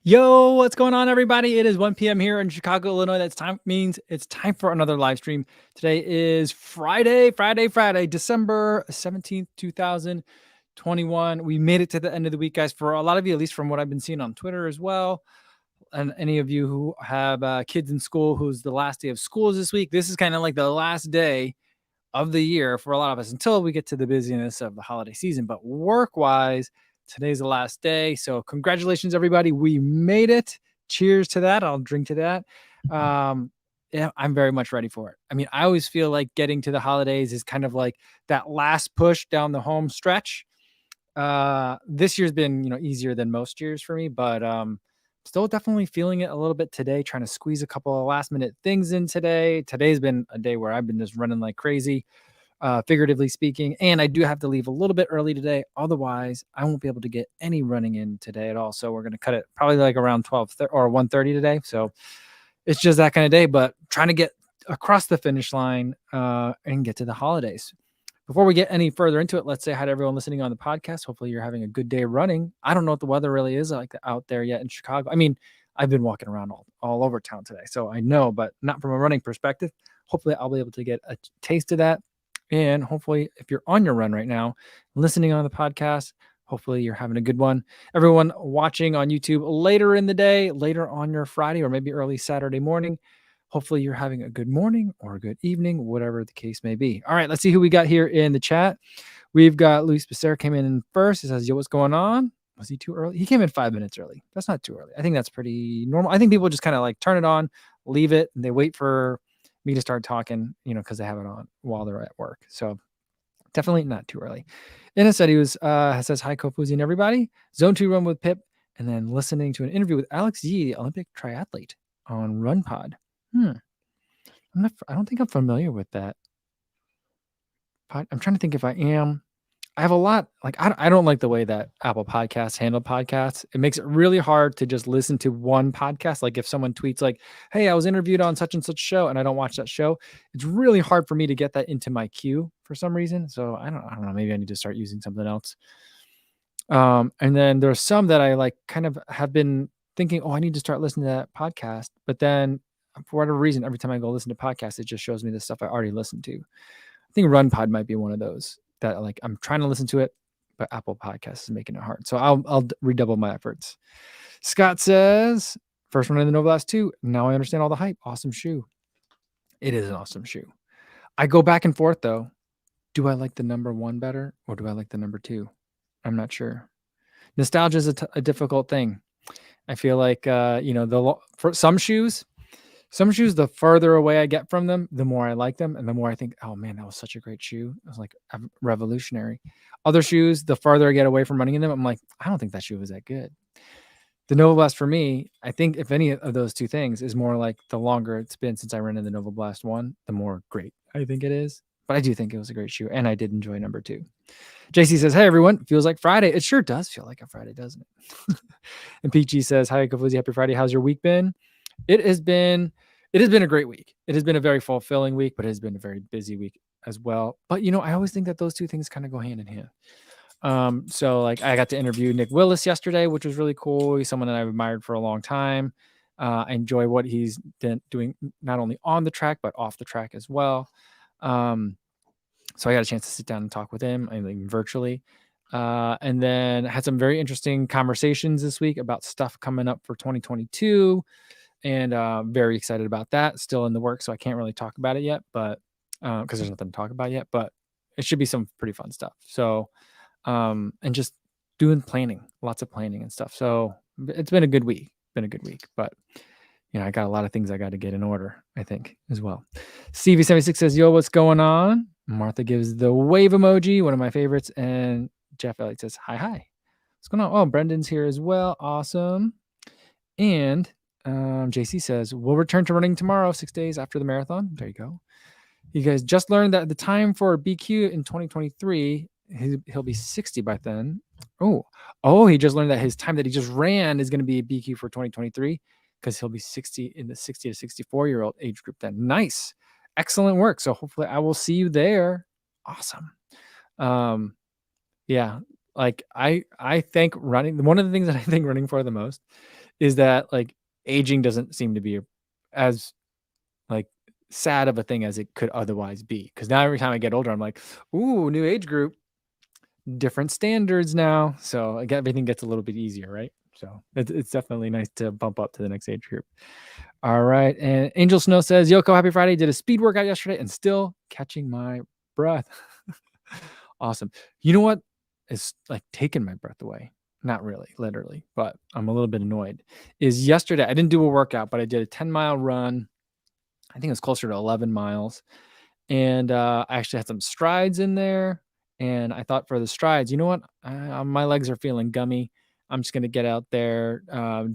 Yo, what's going on, everybody? It is 1 p.m. here in Chicago, Illinois. Means it's time for another live stream. Today is Friday, December 17th, 2021. We made it to the end of the week, guys. For a lot of you, at least from what I've been seeing on Twitter as well, and any of you who have kids in school, who's the last day of school this week, this is kind of like the last day of the year for a lot of us until we get to the busyness of the holiday season. But work-wise, today's the last day. So congratulations, everybody. We made it. Cheers to that. I'll drink to that. Yeah, I'm very much ready for it. I mean, I always feel like getting to the holidays is kind of like that last push down the home stretch. This year's been, easier than most years for me, but still definitely feeling it a little bit today, trying to squeeze a couple of last minute things in today. Today's been a day where I've been just running like crazy, figuratively speaking, and I do have to leave a little bit early today. Otherwise, I won't be able to get any running in today at all. So we're going to cut it probably like around 12 or 1:30 today. So it's just that kind of day, but trying to get across the finish line and get to the holidays. Before we get any further into it, let's say hi to everyone listening on the podcast. Hopefully you're having a good day running. I don't know what the weather really is like out there yet in Chicago. I mean, I've been walking around all over town today, so I know, but not from a running perspective. Hopefully I'll be able to get a taste of that. And hopefully if you're on your run right now, listening on the podcast, hopefully you're having a good one. Everyone watching on YouTube later in the day, later on your Friday, or maybe early Saturday morning, hopefully you're having a good morning or a good evening, whatever the case may be. All right, let's see who we got here in the chat. We've got Luis Becerra came in first. He says, yo, what's going on? Was he too early? He came in 5 minutes early. That's not too early. I think that's pretty normal. I think people just kind of like turn it on, leave it, and they wait for me to start talking, because they have it on while they're at work. So definitely not too early. Inna said he was, says, hi, Kofuzi and everybody. Zone 2 run with Pip, and then listening to an interview with Alex Yee, the Olympic triathlete, on Run Pod. I don't think I'm familiar with that. I'm trying to think if I am. I have a lot, like, I don't like the way that Apple Podcasts handle podcasts. It makes it really hard to just listen to one podcast. Like if someone tweets like, hey, I was interviewed on such and such show and I don't watch that show, it's really hard for me to get that into my queue for some reason. So I don't know. Maybe I need to start using something else. And then there's some that I like kind of have been thinking, oh, I need to start listening to that podcast. But then for whatever reason, every time I go listen to podcasts, it just shows me the stuff I already listened to. I think Run Pod might be one of those that like I'm trying to listen to it, but Apple Podcasts is making it hard. So I'll redouble my efforts. Scott says, first one in the Nova Blast 2. Now I understand all the hype. Awesome shoe. It is an awesome shoe. I go back and forth though. Do I like the number 1 better or do I like the number 2? I'm not sure. Nostalgia is a difficult thing. I feel like, for some shoes, the further away I get from them, the more I like them. And the more I think, oh man, that was such a great shoe. It was like revolutionary. Other shoes, the farther I get away from running in them, I'm like, I don't think that shoe was that good. The Nova Blast for me, I think if any of those two things is more like the longer it's been since I ran in the Nova Blast 1, the more great I think it is. But I do think it was a great shoe. And I did enjoy number 2. JC says, hey, everyone. Feels like Friday. It sure does feel like a Friday, doesn't it? And PG says, hi, Kofuzi. Happy Friday. How's your week been? It has been a great week. It has been a very fulfilling week, but it has been a very busy week as well. But, I always think that those two things kind of go hand in hand. So like I got to interview Nick Willis yesterday, which was really cool. He's someone that I've admired for a long time. I enjoy what he's been doing, not only on the track, but off the track as well. So I got a chance to sit down and talk with him, I mean, virtually. And then had some very interesting conversations this week about stuff coming up for 2022. And very excited about that. Still in the works, so I can't really talk about it yet, but because there's nothing to talk about yet, but it should be some pretty fun stuff. So, and just doing planning, lots of planning and stuff. So it's been a good week. But I got a lot of things I got to get in order, I think, as well. Stevie76 says, yo, what's going on? Martha gives the wave emoji, one of my favorites. And Jeff Elliott says, hi. What's going on? Oh, Brendan's here as well. Awesome. And JC says, we'll return to running tomorrow, 6 days after the marathon. There you go. You guys just learned that the time for BQ in 2023, he'll be 60 by then. Oh, he just learned that his time that he just ran is going to be a BQ for 2023 because he'll be 60 in the 60 to 64-year-old age group then. Nice. Excellent work. So hopefully I will see you there. Awesome. Yeah. like I think running, one of the things that I think running for the most is that like aging doesn't seem to be as like sad of a thing as it could otherwise be. Because now every time I get older, I'm like, ooh, new age group, different standards now. So everything gets a little bit easier, right? So it's definitely nice to bump up to the next age group. All right. And Angel Snow says, Yoko, happy Friday. Did a speed workout yesterday and still catching my breath. Awesome. You know what is like taking my breath away? Not really, literally, but I'm a little bit annoyed. Is yesterday, I didn't do a workout, but I did a 10-mile run. I think it was closer to 11 miles. And I actually had some strides in there. And I thought for the strides, you know what? My legs are feeling gummy. I'm just going to get out there,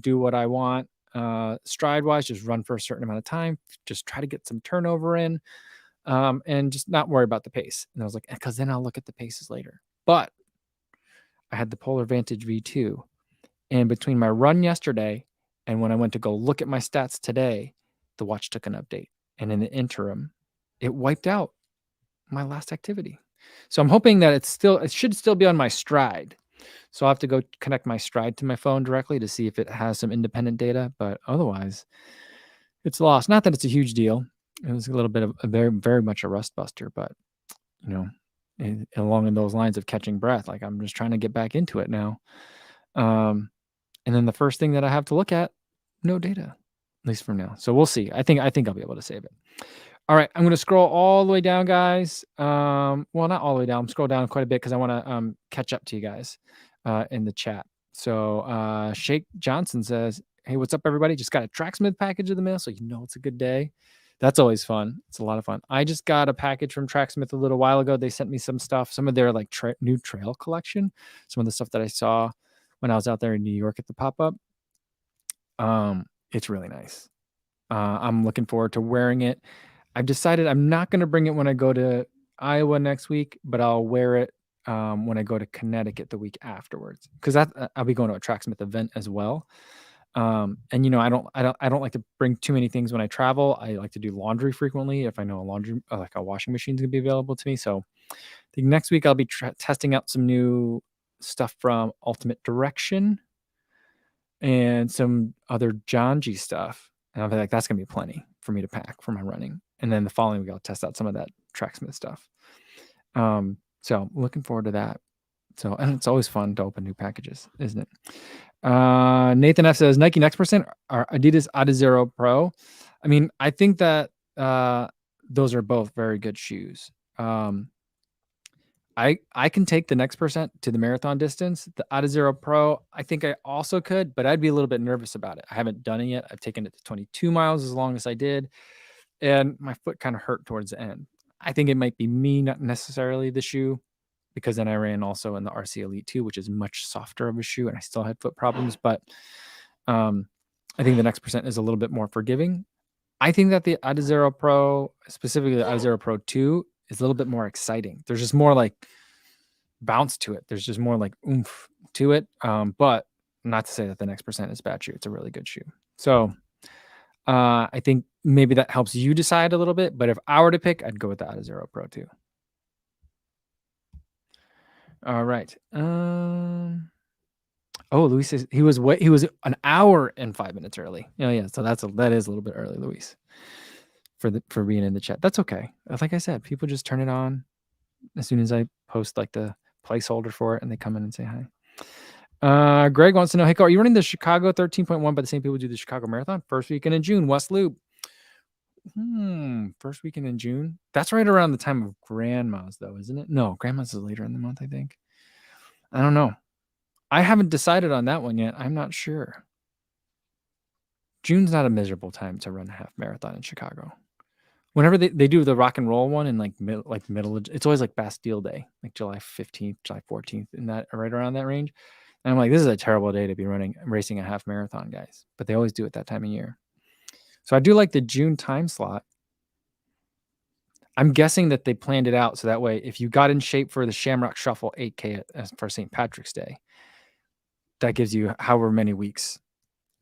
do what I want. Stride wise, just run for a certain amount of time, just try to get some turnover in, and just not worry about the pace. And I was like, because then I'll look at the paces later. But I had the Polar Vantage V2. And between my run yesterday and when I went to go look at my stats today, the watch took an update. And in the interim, it wiped out my last activity. So I'm hoping that it should still be on my stride. So I'll have to go connect my stride to my phone directly to see if it has some independent data. But otherwise, it's lost. Not that it's a huge deal. It was a little bit of a very, very much a rust buster, but you know, along in those lines of catching breath, like I'm just trying to get back into it now. And then the first thing that I have to look at, no data, at least for now. So we'll see. I think I'll be able to save it. All right, I'm going to scroll all the way down, guys. Well, not all the way down. Scroll down quite a bit because I want to catch up to you guys in the chat. So Shake Johnson says, "Hey, what's up, everybody? Just got a Tracksmith package in the mail, so you know it's a good day. That's always fun. It's a lot of fun. I just got a package from Tracksmith a little while ago. They sent me some stuff, some of their like new trail collection, some of the stuff that I saw when I was out there in New York at the pop-up. It's really nice. I'm looking forward to wearing it. I've decided I'm not going to bring it when I go to Iowa next week, but I'll wear it when I go to Connecticut the week afterwards, because I'll be going to a Tracksmith event as well. And you know, I don't like to bring too many things when I travel. I like to do laundry frequently if I know like a washing machine is gonna be available to me. So I think next week I'll be testing out some new stuff from Ultimate Direction and some other John G stuff. And I'll be like, that's gonna be plenty for me to pack for my running. And then the following week I'll test out some of that Tracksmith stuff. So looking forward to that. So, and it's always fun to open new packages, isn't it? Nathan F says Nike Next Percent or Adidas Adizero Pro. I mean, I think that those are both very good shoes. I can take the Next Percent to the marathon distance. The Adizero Pro, I think I also could, but I'd be a little bit nervous about it. I haven't done it yet. I've taken it to 22 miles as long as I did, and my foot kind of hurt towards the end. I think it might be me, not necessarily the shoe, because then I ran also in the RC Elite 2, which is much softer of a shoe, and I still had foot problems. But I think the Next Percent is a little bit more forgiving. I think that the Adizero Pro, specifically the Adizero Pro 2, is a little bit more exciting. There's just more like bounce to it. There's just more like oomph to it. But not to say that the Next Percent is a bad shoe. It's a really good shoe. So I think maybe that helps you decide a little bit. But if I were to pick, I'd go with the Adizero Pro 2. All right. Oh, Luis says he was an hour and 5 minutes early. Oh yeah, so that is a little bit early, Luis, for being in the chat. That's okay. Like I said, people just turn it on as soon as I post like the placeholder for it, and they come in and say hi. Greg wants to know, hey, Carl, are you running the Chicago 13.1 by the same people who do the Chicago Marathon? First weekend in June, West Loop. First weekend in June. That's right around the time of Grandma's, though, isn't it? No, Grandma's is later in the month, I think. I don't know. I haven't decided on that one yet. I'm not sure. June's not a miserable time to run a half marathon in Chicago. Whenever they do the rock and roll one in like middle of, it's always like Bastille Day, like July 15th, July 14th, in that right around that range. And I'm like, this is a terrible day to be racing a half marathon, guys. But they always do it that time of year. So I do like the June time slot. I'm guessing that they planned it out so that way, if you got in shape for the Shamrock Shuffle 8K for St. Patrick's Day, that gives you however many weeks.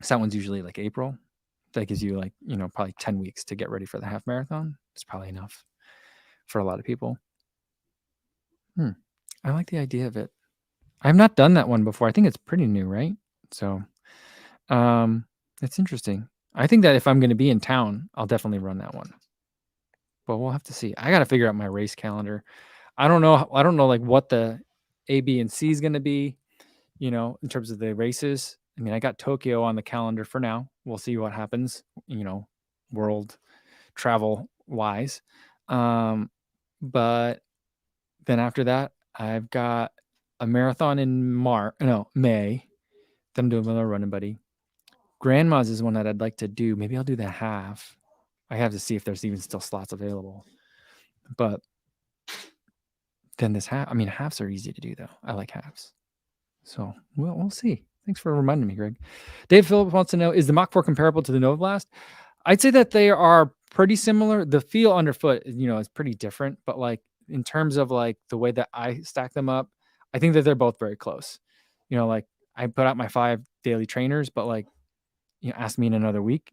So that one's usually like April. That gives you like, probably 10 weeks to get ready for the half marathon. It's probably enough for a lot of people. I like the idea of it. I've not done that one before. I think it's pretty new, right? So, it's interesting. I think that if I'm going to be in town, I'll definitely run that one. But we'll have to see. I got to figure out my race calendar. I don't know. I don't know like what the A, B, and C is going to be, in terms of the races. I mean, I got Tokyo on the calendar for now. We'll see what happens, world travel wise. But then after that, I've got a marathon in May. Then I'm doing another running buddy. Grandma's is one that I'd like to do. Maybe I'll do the half. I have to see if there's even still slots available. But then this half, I mean, halves are easy to do though. I like halves. So we'll see. Thanks for reminding me, Greg. Dave Phillips wants to know, is the Mach 4 comparable to the Nova Blast? I'd say that they are pretty similar. The feel underfoot, is pretty different, but like in terms of like the way that I stack them up, I think that they're both very close. Like I put out my 5 daily trainers, but like, ask me in another week.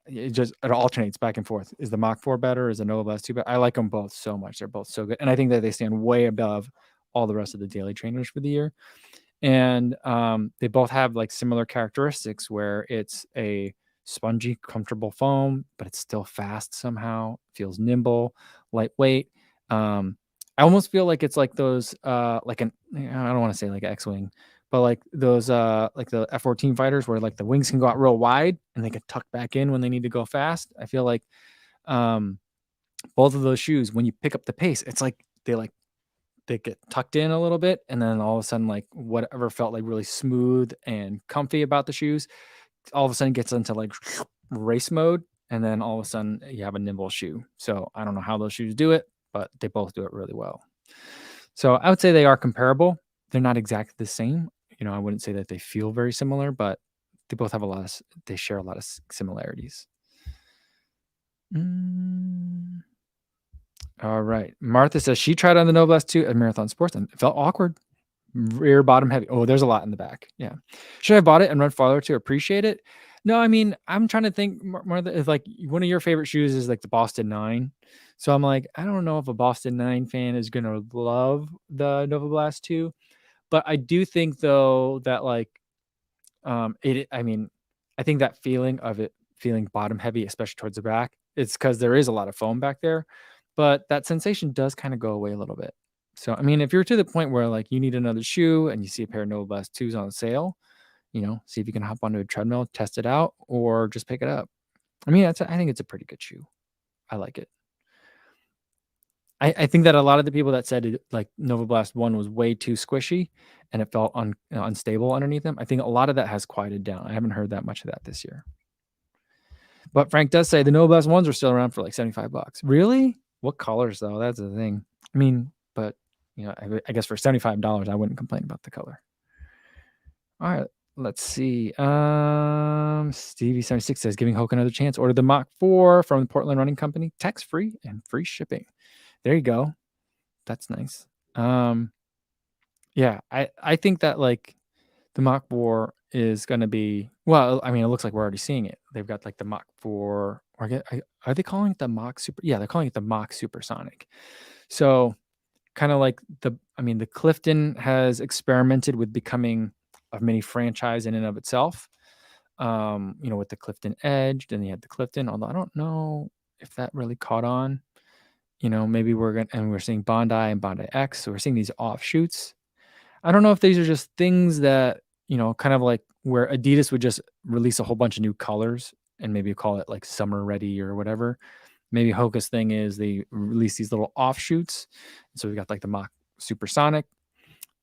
It alternates back and forth. Is the Mach 4 better? Is the Nova Blast 2 better? I like them both so much. They're both so good. And I think that they stand way above all the rest of the daily trainers for the year. And they both have like similar characteristics where it's a spongy, comfortable foam, but it's still fast somehow, feels nimble, lightweight. I almost feel like it's like those I don't want to say like X-Wing, but like those like the F-14 fighters where like the wings can go out real wide and they can tuck back in when they need to go fast. I feel like both of those shoes, when you pick up the pace, it's like they get tucked in a little bit, and then all of a sudden, like whatever felt like really smooth and comfy about the shoes, all of a sudden gets into like race mode, and then all of a sudden you have a nimble shoe. So I don't know how those shoes do it, but they both do it really well. So I would say they are comparable. They're not exactly the same. I wouldn't say that they feel very similar, but they both have they share a lot of similarities. All right. Martha says she tried on the No Blast 2 at Marathon Sports and it felt awkward. Rear bottom heavy. Oh, there's a lot in the back. Yeah. Should I have bought it and run farther to appreciate it? No, I mean, I'm trying to think more if like one of your favorite shoes is like the Boston 9. So I'm like, I don't know if a Boston 9 fan is going to love the Nova Blast 2, but I do think though that like I mean, I think that feeling of it feeling bottom heavy, especially towards the back, it's because there is a lot of foam back there, but that sensation does kind of go away a little bit. So, I mean, if you're to the point where like you need another shoe and you see a pair of Nova Blast 2s on sale, see if you can hop onto a treadmill, test it out, or just pick it up. I mean, I think it's a pretty good shoe. I like it. I think that a lot of the people that said like Nova Blast 1 was way too squishy and it felt unstable underneath them, I think a lot of that has quieted down. I haven't heard that much of that this year. But Frank does say the Nova Blast 1s are still around for like $75. Really? What colors though? That's the thing. I mean, but I guess for $75, I wouldn't complain about the color. All right, let's see. Stevie76 says giving Hoke another chance. Order the Mach 4 from the Portland Running Company, tax free and free shipping. There you go. That's nice. Yeah, I think that like the Mach 4 is going to be, well, I mean, it looks like we're already seeing it. They've got like the Mach 4, are they calling it the Mach Super? Yeah, they're calling it the Mach Supersonic. So kind of like the Clifton has experimented with becoming a mini franchise in and of itself. With the Clifton Edge, then you had the Clifton, although I don't know if that really caught on. Maybe we're seeing Bondi and Bondi X. So we're seeing these offshoots. I don't know if these are just things that, kind of like where Adidas would just release a whole bunch of new colors and maybe call it like summer ready or whatever. Maybe Hoka's thing is they release these little offshoots. So we've got like the Mach Supersonic.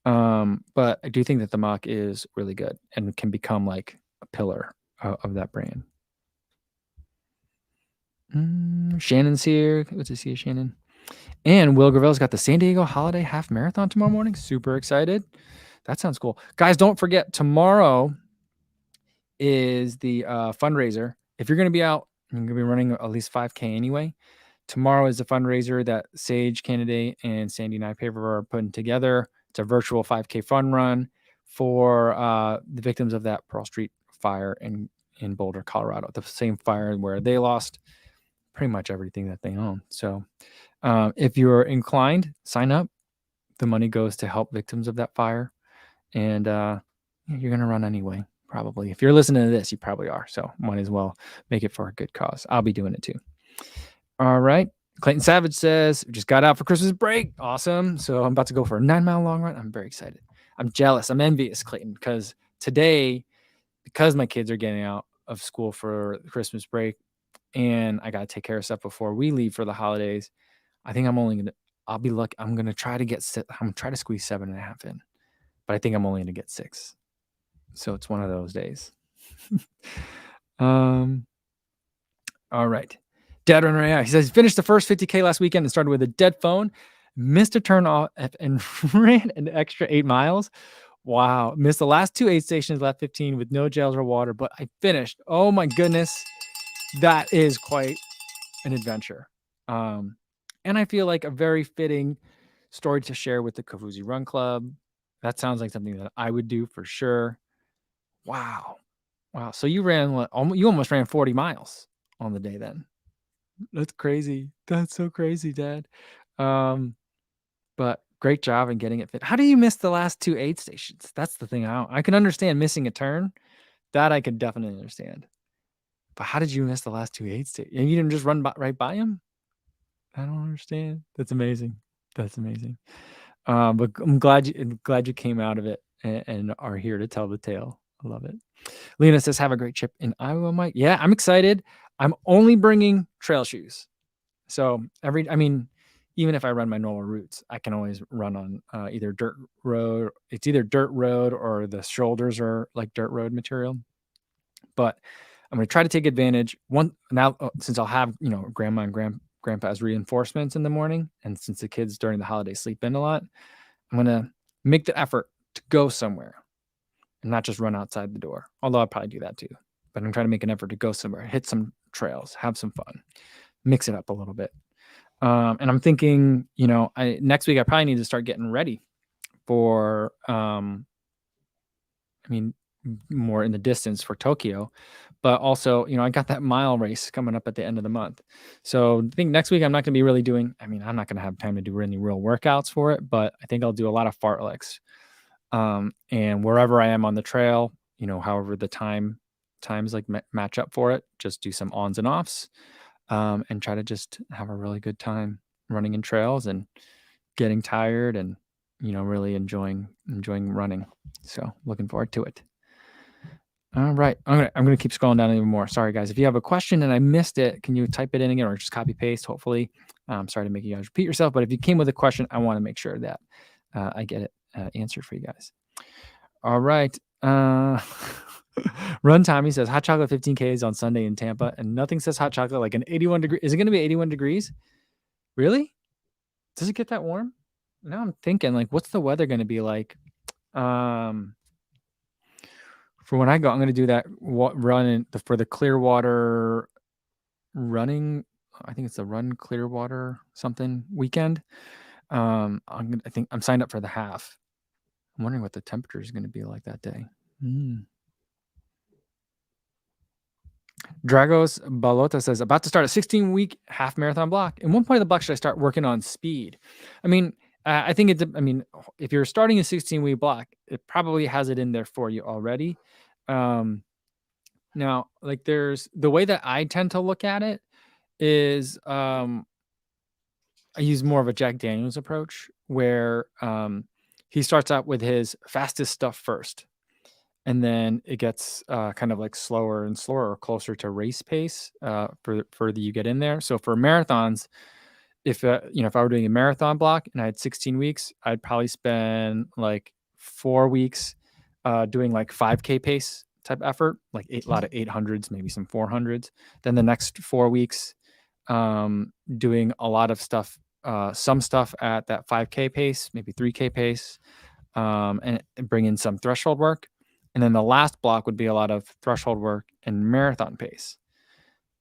But I do think that the Mach is really good and can become like a pillar of that brand. Shannon's here. Good to see you, Shannon. And Will Gravel's got the San Diego Holiday Half Marathon tomorrow morning. Super excited. That sounds cool. Guys, don't forget, tomorrow is the fundraiser. If you're going to be out, you're going to be running at least 5K anyway. Tomorrow is the fundraiser that Sage Candidate and Sandy Nypaver are putting together. It's a virtual 5K fun run for the victims of that Pearl Street fire in Boulder, Colorado. The same fire where they lost pretty much everything that they own. So if you're inclined, sign up. The money goes to help victims of that fire. and you're gonna run anyway. Probably. If you're listening to this, you probably are. So might as well make it for a good cause. I'll be doing it too. All right. Clayton Savage says, just got out for Christmas break. Awesome. So I'm about to go for a 9-mile long run. I'm very excited. I'm jealous. I'm envious, Clayton, because today, because my kids are getting out of school for Christmas break and I got to take care of stuff before we leave for the holidays, I think I'll be lucky. I'm going to try to squeeze 7.5 in, but I think I'm only going to get 6. So it's one of those days. All right. Dad Runner AI. He says he finished the first 50K last weekend and started with a dead phone, missed a turn off, and ran an extra 8 miles. Wow. Missed the last 2 aid stations, left 15 with no gels or water, but I finished. Oh my goodness. That is quite an adventure. And I feel like a very fitting story to share with the Kofuzi Run Club. That sounds like something that I would do for sure. Wow. Wow. So you almost ran 40 miles on the day then. That's crazy. That's so crazy, Dad. But great job in getting it fit. How do you miss the last 2 aid stations? That's the thing. I can understand missing a turn. That I could definitely understand. But how did you miss the last 2 aid stations? And you didn't just run right by him? I don't understand. That's amazing. That's amazing. But I'm glad you came out of it and are here to tell the tale. I love it. Lena says, have a great trip in Iowa, Mike. Yeah, I'm excited. I'm only bringing trail shoes. So even if I run my normal routes, I can always run on either dirt road. It's either dirt road or the shoulders are like dirt road material. But I'm going to try to take advantage since I'll have, grandma and grandpa's reinforcements in the morning. And since the kids during the holidays sleep in a lot, I'm going to make the effort to go somewhere and not just run outside the door. Although I'll probably do that too. But I'm trying to make an effort to go somewhere, hit some trails, have some fun, mix it up a little bit. And I'm thinking, next week I probably need to start getting ready for, more in the distance for Tokyo, but also, I got that mile race coming up at the end of the month. So I think next week I'm not going to be really doing, I'm not going to have time to do any real workouts for it, but I think I'll do a lot of fartleks. And wherever I am on the trail, however the times like match up for it, just do some ons and offs, and try to just have a really good time running in trails and getting tired and, really enjoying running. So looking forward to it. All right. I'm gonna keep scrolling down even more. Sorry, guys. If you have a question and I missed it, can you type it in again or just copy paste? Hopefully. I'm sorry to make you guys repeat yourself, but if you came with a question, I want to make sure that I get it answered for you guys. All right. Run Tommy says hot chocolate 15Ks on Sunday in Tampa, and nothing says hot chocolate like an 81 degree. Is it going to be 81 degrees? Really? Does it get that warm? Now I'm thinking, like, what's the weather going to be like? For when I go, I'm going to do that run for the Clearwater running. I think it's the Run Clearwater something weekend. I think I'm signed up for the half. I'm wondering what the temperature is going to be like that day. Dragos Balota says, about to start a 16-week half marathon block. In one point of the block, should I start working on speed? I think if you're starting a 16-week block, it probably has it in there for you already. Now, like there's the way that I tend to look at it is I use more of a Jack Daniels approach where he starts out with his fastest stuff first. And then it gets kind of like slower and slower or closer to race pace for further you get in there. So for marathons, if I were doing a marathon block and I had 16 weeks, I'd probably spend like 4 weeks doing like 5K pace type effort, like a lot of 800s, maybe some 400s. Then the next 4 weeks, doing a lot of stuff, some stuff at that 5K pace, maybe 3K pace, and bring in some threshold work. And then the last block would be a lot of threshold work and marathon pace.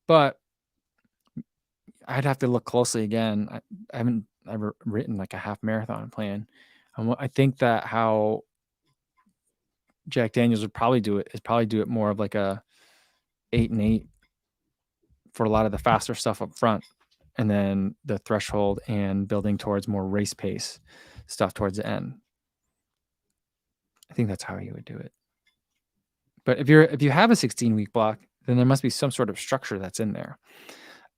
But I'd have to look closely again. I haven't ever written like a half marathon plan. I think that how Jack Daniels would probably do it is probably do it more of like a 8 and 8 for a lot of the faster stuff up front. And then the threshold and building towards more race pace stuff towards the end. I think that's how he would do it. But if you have a 16-week block, then there must be some sort of structure that's in there.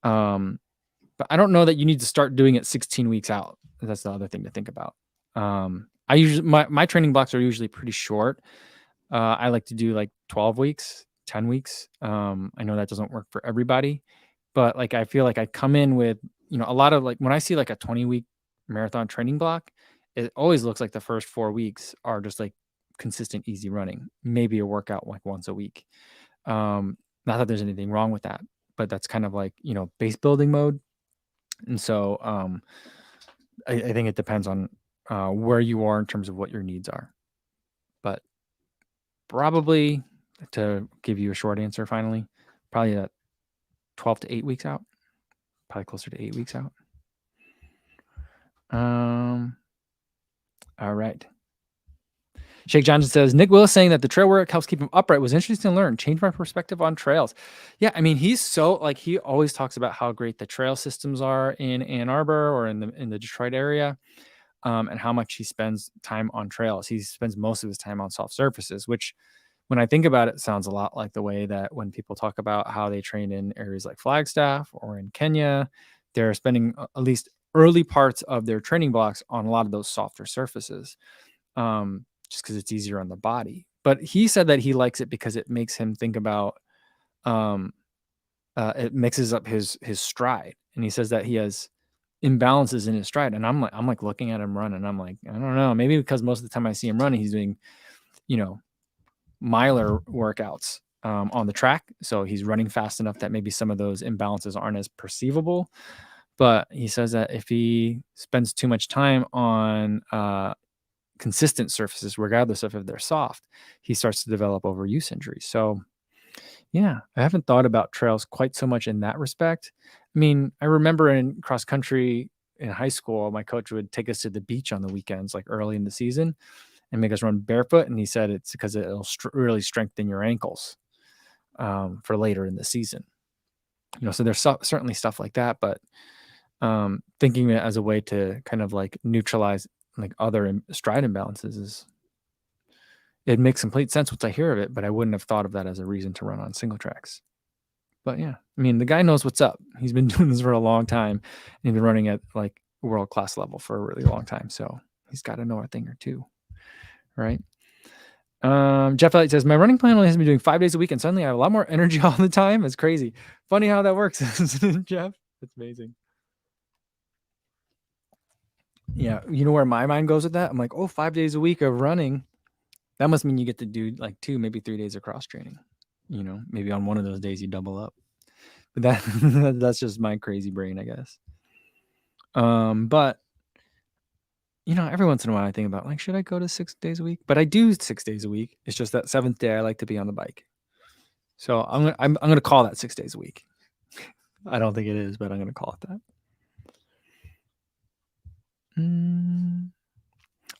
But I don't know that you need to start doing it 16 weeks out. That's the other thing to think about. I usually my training blocks are usually pretty short. I like to do like 12 weeks, 10 weeks. I know that doesn't work for everybody, but like I feel like I come in with, a lot of like when I see like a 20-week marathon training block, it always looks like the first 4 weeks are just like consistent easy running, maybe a workout like once a week. Not that there's anything wrong with that, but that's kind of like, base building mode. And so I think it depends on where you are in terms of what your needs are. But probably, to give you a short answer finally, probably at 12 to 8 weeks out. Probably closer to 8 weeks out. All right. Shake Johnson says, Nick Willis saying that the trail work helps keep him upright was interesting to learn. Changed my perspective on trails. Yeah, I mean, he's so like he always talks about how great the trail systems are in Ann Arbor or in the Detroit area, and how much he spends time on trails. He spends most of his time on soft surfaces, which, when I think about it, sounds a lot like the way that when people talk about how they train in areas like Flagstaff or in Kenya, they're spending at least early parts of their training blocks on a lot of those softer surfaces. Just because it's easier on the body. But he said that he likes it because it makes him think about, it mixes up his stride. And he says that he has imbalances in his stride. And I'm like looking at him run and I'm like, I don't know, maybe because most of the time I see him running, he's doing, miler workouts on the track. So he's running fast enough that maybe some of those imbalances aren't as perceivable. But he says that if he spends too much time on consistent surfaces, regardless of if they're soft, he starts to develop overuse injuries. So yeah, I haven't thought about trails quite so much in that respect. I mean, I remember in cross country in high school, my coach would take us to the beach on the weekends, like early in the season, and make us run barefoot. And he said it's because it'll really strengthen your ankles for later in the season. So there's certainly stuff like that, but thinking it as a way to kind of like neutralize like other stride imbalances it makes complete sense once I hear of it, but I wouldn't have thought of that as a reason to run on single tracks. But yeah, I mean, the guy knows what's up. He's been doing this for a long time, and he's been running at like world-class level for a really long time. So he's got to know a thing or two, right? Jeff Elliott says, my running plan only has been doing 5 days a week, and suddenly I have a lot more energy all the time. It's crazy. Funny how that works, isn't it, Jeff? It's amazing. Yeah, you know where my mind goes with that? I'm like, 5 days a week of running. That must mean you get to do like 2, maybe 3 days of cross training. Maybe on one of those days you double up. But that's just my crazy brain, I guess. But every once in a while I think about like, should I go to 6 days a week? But I do 6 days a week. It's just that 7th day I like to be on the bike. So I'm gonna call that 6 days a week. I don't think it is, but I'm gonna call it that.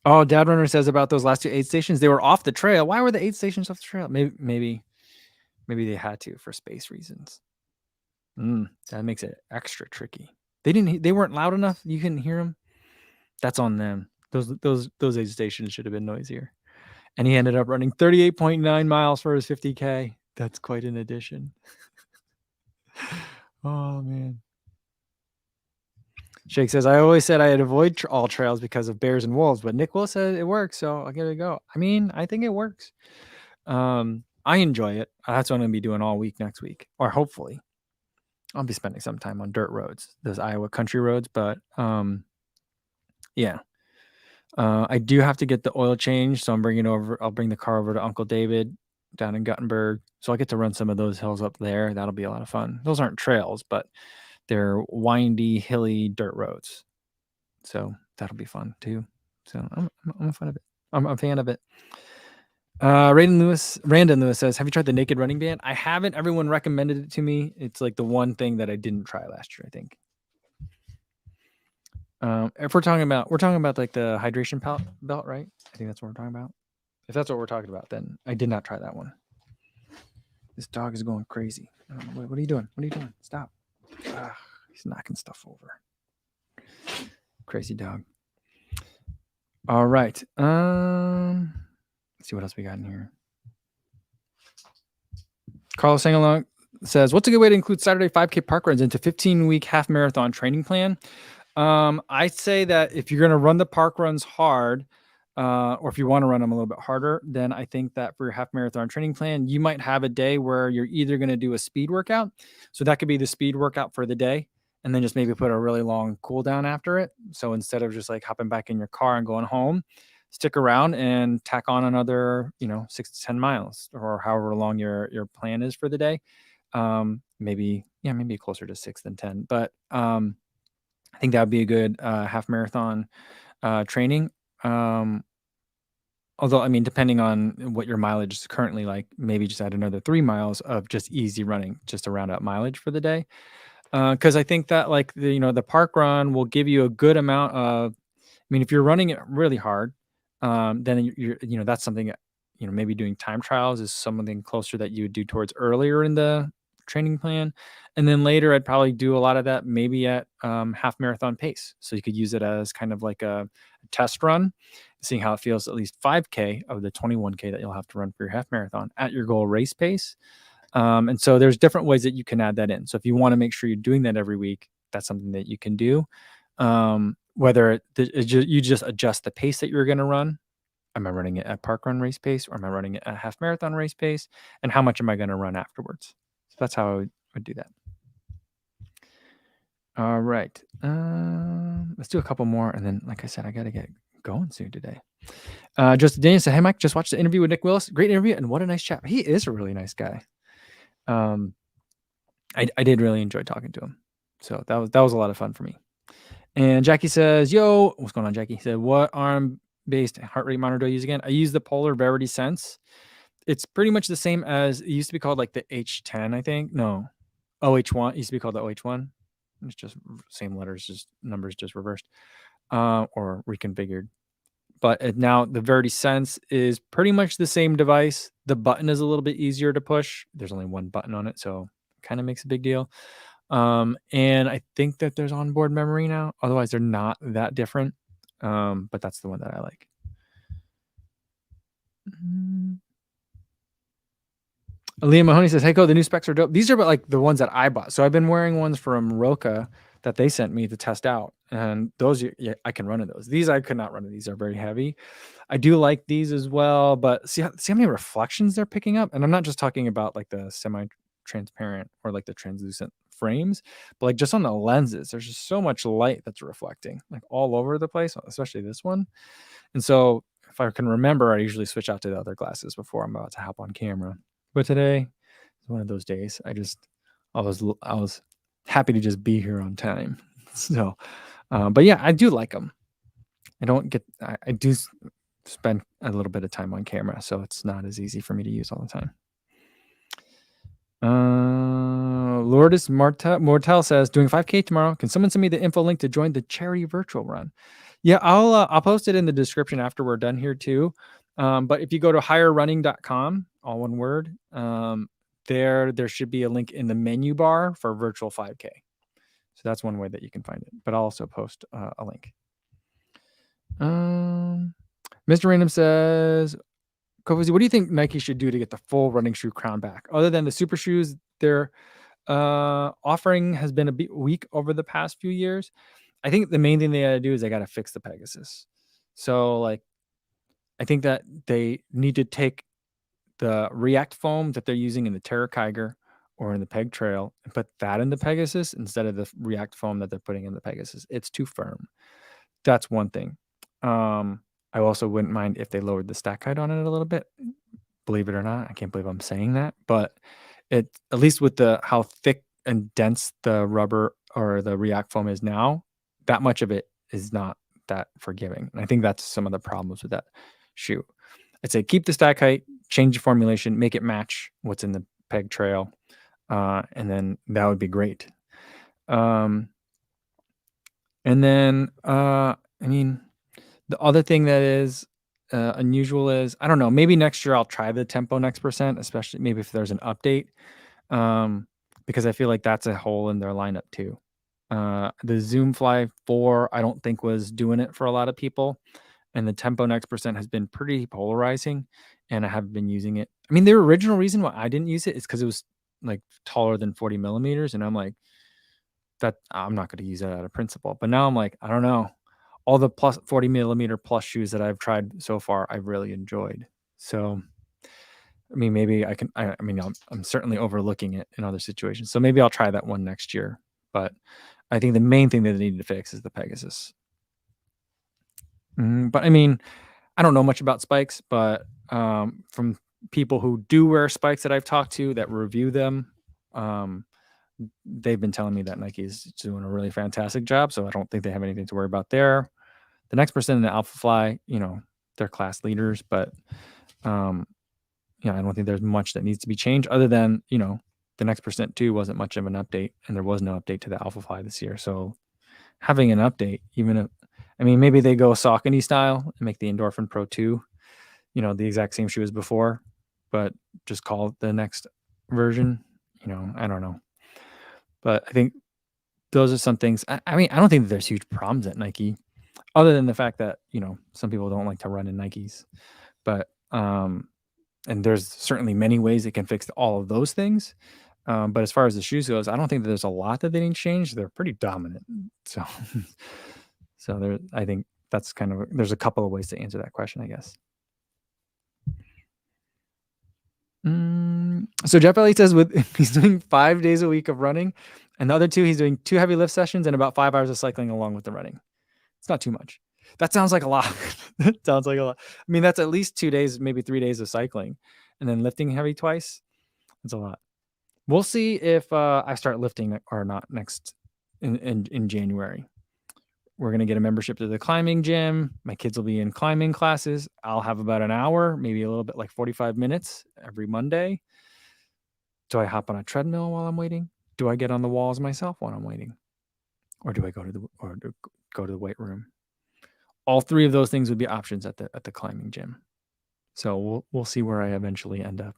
Oh, Dad Runner says about those last 2 aid stations, they were off the trail. Why were the aid stations off the trail? Maybe they had to for space reasons. That makes it extra tricky. They weren't loud enough. You couldn't hear them. That's on them. Those aid stations should have been noisier. And he ended up running 38.9 miles for his 50K. That's quite an addition. Oh man. Shake says, I always said I'd avoid all trails because of bears and wolves, but Nick Will said it works, so I'll give it a go. I mean, I think it works. I enjoy it. That's what I'm gonna be doing all week next week, or hopefully. I'll be spending some time on dirt roads, those Iowa country roads, but yeah. I do have to get the oil change, so I'll bring the car over to Uncle David down in Guttenberg, so I get to run some of those hills up there. That'll be a lot of fun. Those aren't trails, but they're windy, hilly dirt roads, so that'll be fun too. So I'm a fan of it. I'm a fan of it. Randon Lewis says, have you tried the Naked Running Band? I haven't. Everyone recommended it to me. It's like the one thing that I didn't try last year, I think. If we're talking about like the hydration belt, right? I think that's what we're talking about. If that's what we're talking about, then I did not try that one. This dog is going crazy. What are you doing? What are you doing? Stop. He's knocking stuff over. Crazy dog. All right. Let's see what else we got in here. Carlos Sangalong says, what's a good way to include Saturday 5K park runs into 15-week half marathon training plan? I'd say that if you're going to run the park runs hard, or if you want to run them a little bit harder, then I think that for your half marathon training plan, you might have a day where you're either going to do a speed workout. So that could be the speed workout for the day, and then just maybe put a really long cool down after it. So instead of just like hopping back in your car and going home, stick around and tack on another, 6 to 10 miles or however long your plan is for the day. Maybe closer to 6 than 10, but, I think that would be a good half marathon training. Although, I mean, depending on what your mileage is currently like, maybe just add another 3 miles of just easy running, just to round out mileage for the day. Because I think that like the park run will give you a good amount of. I mean, if you're running it really hard, then that's something that, maybe doing time trials is something closer that you would do towards earlier in the training plan. And then later, I'd probably do a lot of that maybe at half marathon pace. So you could use it as kind of like a test run, seeing how it feels at least 5K of the 21K that you'll have to run for your half marathon at your goal race pace. And so there's different ways that you can add that in. So if you want to make sure you're doing that every week, that's something that you can do. Whether you just adjust the pace that you're going to run. Am I running it at park run race pace, or am I running it at half marathon race pace? And how much am I going to run afterwards? So that's how I would do that. All right. Let's do a couple more. And then, like I said, I got to get going soon today. Justin Daniel said, hey, Mike, just watched the interview with Nick Willis. Great interview. And what a nice chap. He is a really nice guy. I did really enjoy talking to him. So that was a lot of fun for me. And Jackie says, yo, what's going on, Jackie? He said, what arm-based heart rate monitor do I use again? I use the Polar Verity Sense. It's pretty much the same as, it used to be called like the H10, I think. No, OH1. It used to be called the OH1. It's just same letters, just numbers just reversed or reconfigured. But now the Verity Sense is pretty much the same device. The button is a little bit easier to push. There's only one button on it, so it kind of makes a big deal. And I think that there's onboard memory now. Otherwise, they're not that different. But that's the one that I like. Liam Mahoney says, hey, Ko, the new specs are dope. These are like the ones that I bought. So I've been wearing ones from Roka that they sent me to test out. And those, I can run in those. These I could not run in. These are very heavy. I do like these as well. But see how many reflections they're picking up? And I'm not just talking about like the semi-transparent or like the translucent frames, but like just on the lenses, there's just so much light that's reflecting like all over the place, especially this one. And so if I can remember, I usually switch out to the other glasses before I'm about to hop on camera. But today is one of those days. I was happy to just be here on time. So, but yeah, I do like them. I do spend a little bit of time on camera, so it's not as easy for me to use all the time. Lourdes Mortel says, doing 5K tomorrow. Can someone send me the info link to join the charity virtual run? Yeah, I'll post it in the description after we're done here too. But if you go to higherrunning.com, all one word, there should be a link in the menu bar for virtual 5K. So that's one way that you can find it. But I'll also post a link. Mr. Random says, Kofuzi, what do you think Nike should do to get the full running shoe crown back? Other than the super shoes, their offering has been a bit weak over the past few years. I think the main thing they got to do is they got to fix the Pegasus. So like, I think that they need to take the React foam that they're using in the Terra Kiger or in the Peg Trail and put that in the Pegasus instead of the React foam that they're putting in the Pegasus. It's too firm. That's one thing. I also wouldn't mind if they lowered the stack height on it a little bit. Believe it or not, I can't believe I'm saying that, but at least with how thick and dense the rubber or the React foam is now, that much of it is not that forgiving. And I think that's some of the problems with that shoe. I'd say keep the stack height, change the formulation, make it match what's in the Peg Trail, and then that would be great. And then, I mean, the other thing that is unusual is, I don't know, maybe next year I'll try the Tempo Next Percent, especially maybe if there's an update, because I feel like that's a hole in their lineup too. The Zoom Fly 4, I don't think was doing it for a lot of people. And the Tempo Next Percent has been pretty polarizing. and I haven't been using it. I mean, the original reason why I didn't use it is because it was like taller than 40 millimeters, and I'm like, that I'm not going to use that out of principle. But now I'm like, I don't know. All the plus 40 millimeter plus shoes that I've tried so far, I've really enjoyed. So, I mean, maybe I can. I mean, I'm certainly overlooking it in other situations. So maybe I'll try that one next year. But I think the main thing that they need to fix is the Pegasus. But I mean, I don't know much about spikes, but from people who do wear spikes that I've talked to that review them, um, they've been telling me that Nike is doing a really fantastic job. So I don't think they have anything to worry about there. The next person in the Alpha Fly, they're class leaders, but um, I don't think there's much that needs to be changed other than, the next percent too wasn't much of an update, and there was no update to the Alpha Fly this year. So having an update, even if, I mean, maybe they go Saucony style and make the Endorphin Pro 2, the exact same shoe as before, but just call it the next version. I don't know. But I think those are some things. I mean, I don't think that there's huge problems at Nike, other than the fact that, some people don't like to run in Nikes. But and there's certainly many ways it can fix all of those things. But as far as the shoes goes, I don't think that there's a lot that they need to change. They're pretty dominant. So so there, I think that's kind of, there's a couple of ways to answer that question, I guess. So Jeff Elliott says he's doing 5 days a week of running, and the other 2 he's doing 2 heavy lift sessions and about 5 hours of cycling along with the running. It's not too much. That sounds like a lot. That sounds like a lot. I mean, that's at least 2 days, maybe 3 days of cycling, and then lifting heavy twice. That's a lot. We'll see if I start lifting or not next in January. We're going to get a membership to the climbing gym. My kids will be in climbing classes. I'll have about an hour, maybe a little bit, like 45 minutes every Monday. Do I hop on a treadmill while I'm waiting? Do I get on the walls myself while I'm waiting? Or do I go to the weight room? All 3 of those things would be options at the climbing gym. So we'll see where I eventually end up.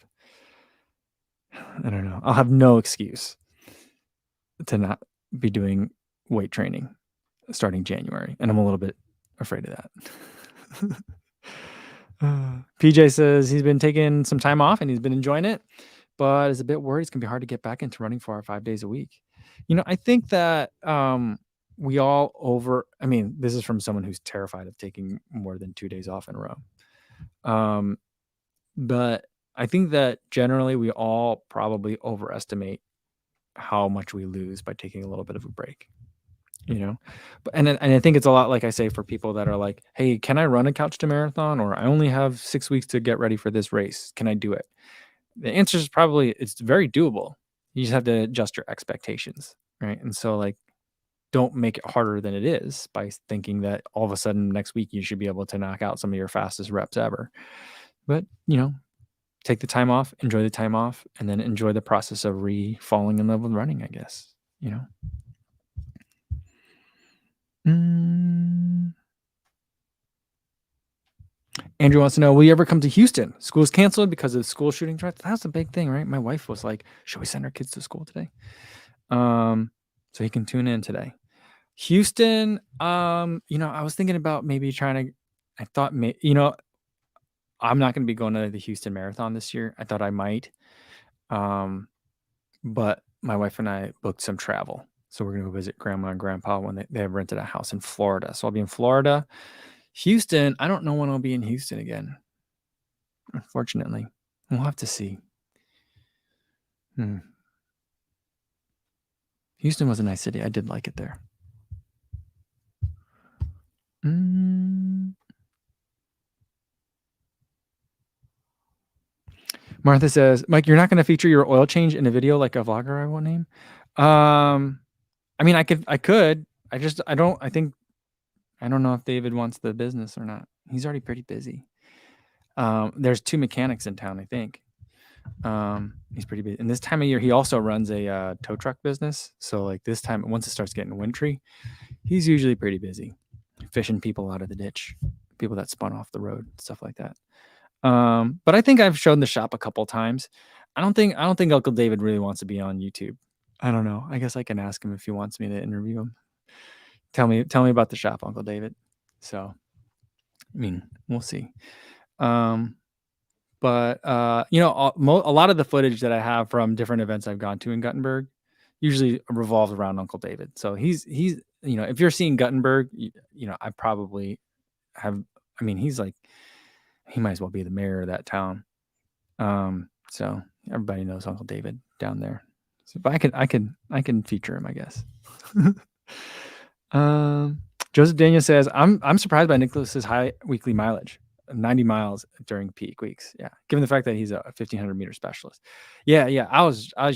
I don't know. I'll have no excuse to not be doing weight training starting January, and I'm a little bit afraid of that. PJ says he's been taking some time off and he's been enjoying it, but is a bit worried it's gonna be hard to get back into running 4 or 5 days a week. I think that we all I mean, this is from someone who's terrified of taking more than 2 days off in a row. But I think that generally we all probably overestimate how much we lose by taking a little bit of a break. And I think it's a lot, like I say, for people that are like, hey, can I run a couch to marathon, or I only have 6 weeks to get ready for this race, can I do it? The answer is probably it's very doable. You just have to adjust your expectations, right? And so, like, don't make it harder than it is by thinking that all of a sudden next week you should be able to knock out some of your fastest reps ever. But take the time off, enjoy the time off, and then enjoy the process of falling in love with running, I guess. Andrew wants to know, will you ever come to Houston? School's canceled because of school shooting threats. That's a big thing, right? My wife was like, should we send our kids to school today? So he can tune in today. Houston, I was thinking about maybe trying to, I thought, I'm not going to be going to the Houston Marathon this year. I thought I might. But my wife and I booked some travel. So we're going to go visit grandma and grandpa when they have rented a house in Florida. So I'll be in Florida. Houston, I don't know when I'll be in Houston again. Unfortunately, we'll have to see. Houston was a nice city. I did like it there. Martha says, Mike, you're not going to feature your oil change in a video like a vlogger I won't name. I mean, I could. I don't know if David wants the business or not. He's already pretty busy. There's 2 mechanics in town, I think. He's pretty busy. And this time of year, he also runs a tow truck business. So like this time, once it starts getting wintry, he's usually pretty busy, fishing people out of the ditch, people that spun off the road, stuff like that. But I think I've shown the shop a couple times. I don't think Uncle David really wants to be on YouTube. I don't know. I guess I can ask him if he wants me to interview him. Tell me about the shop, Uncle David. So, I mean, we'll see. But you know, a lot of the footage that I have from different events I've gone to in Guttenberg usually revolves around Uncle David. So he's you know, if you're seeing Guttenberg, you know, I probably have. I mean, he's like, he might as well be the mayor of that town. So everybody knows Uncle David down there. So, but I can feature him, I guess. Joseph Daniel says, I'm surprised by Nicholas's high weekly mileage, 90 miles during peak weeks. Yeah, given the fact that he's a 1500-meter specialist. Yeah. I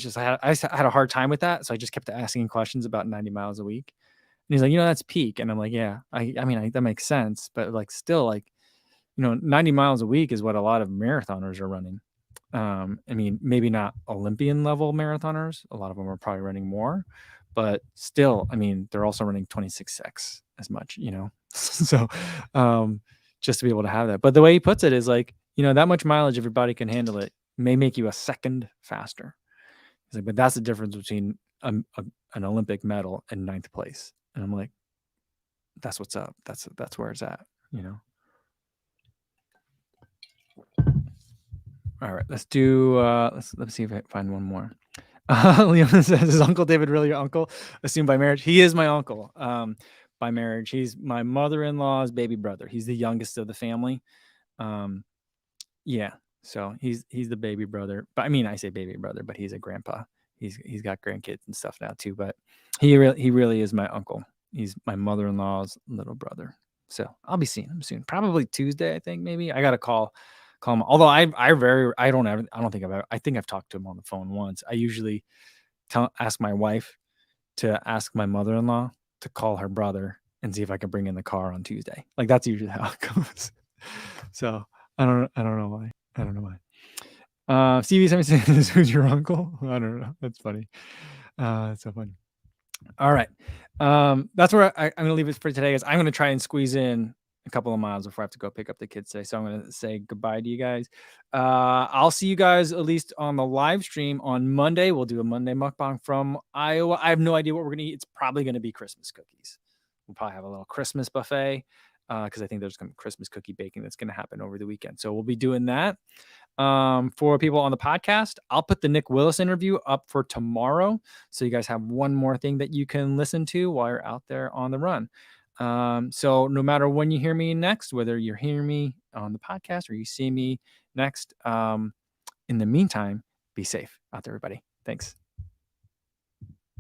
had a hard time with that, so I just kept asking questions about 90 miles a week. And he's like, you know, that's peak, and I'm like, yeah, I mean, that makes sense, but like, still, like, you know, 90 miles a week is what a lot of marathoners are running. I mean, maybe not Olympian level marathoners. A lot of them are probably running more, but still, I mean, they're also running 26x as much, you know? So, just to be able to have that. But the way he puts it is like, you know, that much mileage, if your body can handle it, may make you a second faster. He's like, but that's the difference between an Olympic medal and ninth place. And I'm like, that's what's up. That's where it's at, you know? All right, let's do. Let's see if I can find one more. Leon says, "Is Uncle David really your uncle? Assumed by marriage? He is my uncle. By marriage, he's my mother-in-law's baby brother. He's the youngest of the family. Yeah, so he's the baby brother. But I mean, I say baby brother, but he's a grandpa. He's got grandkids and stuff now too. But he really is my uncle. He's my mother-in-law's little brother. So I'll be seeing him soon. Probably Tuesday, I think. Maybe I got to call him. Although I don't think I've talked to him on the phone once. I usually ask my wife to ask my mother-in-law to call her brother and see if I can bring in the car on Tuesday. Like, that's usually how it goes. So I don't know why. I don't know why. CV says, who's your uncle? I don't know. That's funny. It's so funny. All right. That's where I'm going to leave it for today. Is I'm going to try and squeeze in a couple of miles before I have to go pick up the kids today. So I'm going to say goodbye to you guys. I'll see you guys at least on the live stream on Monday. We'll do a Monday mukbang from Iowa. I have no idea what we're going to eat. It's probably going to be Christmas cookies. We'll probably have a little Christmas buffet because I think there's going to be Christmas cookie baking that's going to happen over the weekend. So we'll be doing that. For people on the podcast, I'll put the Nick Willis interview up for tomorrow. So you guys have one more thing that you can listen to while you're out there on the run. So no matter when you hear me next, whether you're hearing me on the podcast or you see me next, in the meantime, be safe out there, everybody. Thanks.